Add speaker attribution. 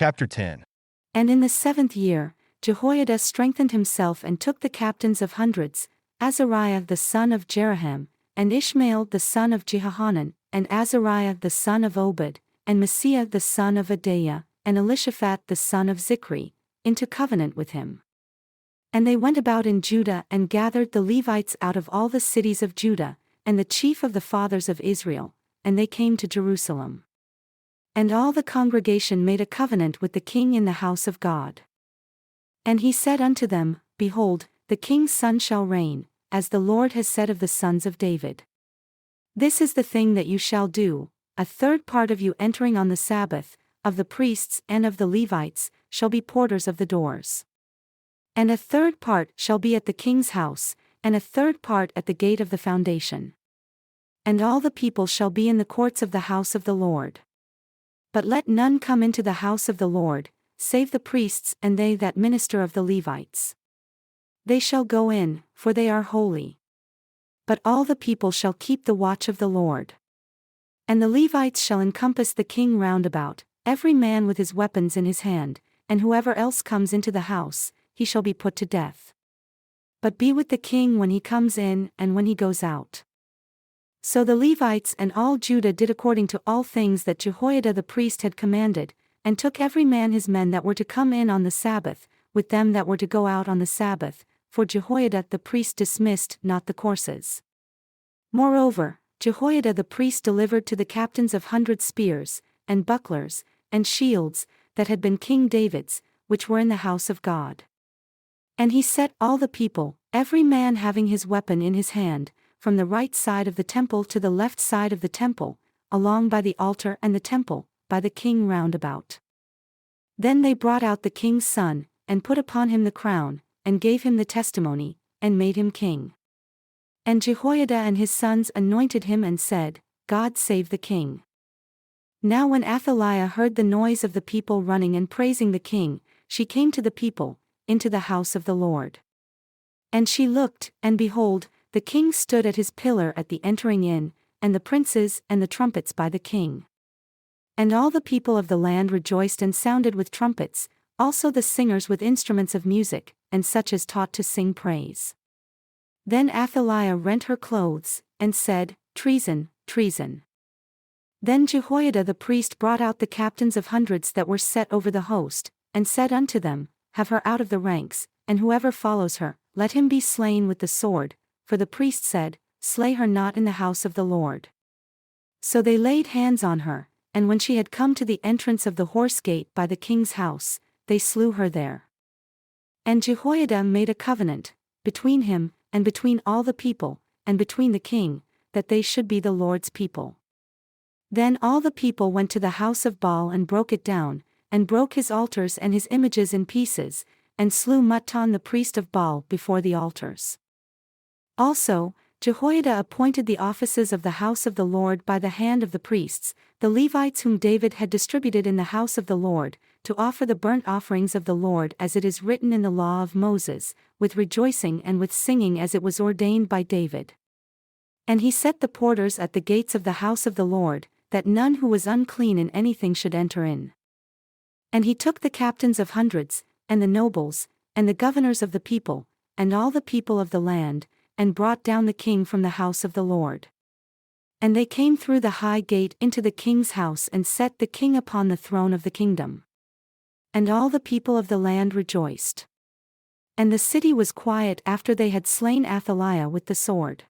Speaker 1: Chapter 10.
Speaker 2: And in the 7th year, Jehoiada strengthened himself and took the captains of hundreds, Azariah the son of Jeraham, and Ishmael the son of Jehohanan, and Azariah the son of Obed, and Messiah the son of Adaiah, and Elishaphat the son of Zichri, into covenant with him. And they went about in Judah and gathered the Levites out of all the cities of Judah, and the chief of the fathers of Israel, and they came to Jerusalem. And all the congregation made a covenant with the king in the house of God. And he said unto them, Behold, the king's son shall reign, as the Lord has said of the sons of David. This is the thing that you shall do: a third part of you entering on the Sabbath, of the priests and of the Levites, shall be porters of the doors. And a third part shall be at the king's house, and a third part at the gate of the foundation. And all the people shall be in the courts of the house of the Lord. But let none come into the house of the Lord, save the priests and they that minister of the Levites. They shall go in, for they are holy. But all the people shall keep the watch of the Lord. And the Levites shall encompass the king round about, every man with his weapons in his hand, and whoever else comes into the house, he shall be put to death. But be with the king when he comes in and when he goes out. So the Levites and all Judah did according to all things that Jehoiada the priest had commanded, and took every man his men that were to come in on the Sabbath, with them that were to go out on the Sabbath, for Jehoiada the priest dismissed not the courses. Moreover, Jehoiada the priest delivered to the captains of 100 spears, and bucklers, and shields, that had been King David's, which were in the house of God. And he set all the people, every man having his weapon in his hand, from the right side of the temple to the left side of the temple, along by the altar and the temple, by the king round about. Then they brought out the king's son, and put upon him the crown, and gave him the testimony, and made him king. And Jehoiada and his sons anointed him and said, God save the king. Now when Athaliah heard the noise of the people running and praising the king, she came to the people, into the house of the Lord. And she looked, and behold, the king stood at his pillar at the entering in, and the princes and the trumpets by the king. And all the people of the land rejoiced and sounded with trumpets, also the singers with instruments of music, and such as taught to sing praise. Then Athaliah rent her clothes, and said, Treason, treason. Then Jehoiada the priest brought out the captains of hundreds that were set over the host, and said unto them, Have her out of the ranks, and whoever follows her, let him be slain with the sword. For the priest said, Slay her not in the house of the Lord. So they laid hands on her, and when she had come to the entrance of the horse gate by the king's house, they slew her there. And Jehoiada made a covenant, between him, and between all the people, and between the king, that they should be the Lord's people. Then all the people went to the house of Baal and broke it down, and broke his altars and his images in pieces, and slew Mattan the priest of Baal before the altars. Also, Jehoiada appointed the offices of the house of the Lord by the hand of the priests, the Levites whom David had distributed in the house of the Lord, to offer the burnt offerings of the Lord as it is written in the law of Moses, with rejoicing and with singing as it was ordained by David. And he set the porters at the gates of the house of the Lord, that none who was unclean in anything should enter in. And he took the captains of hundreds, and the nobles, and the governors of the people, and all the people of the land, and brought down the king from the house of the Lord. And they came through the high gate into the king's house and set the king upon the throne of the kingdom. And all the people of the land rejoiced. And the city was quiet after they had slain Athaliah with the sword.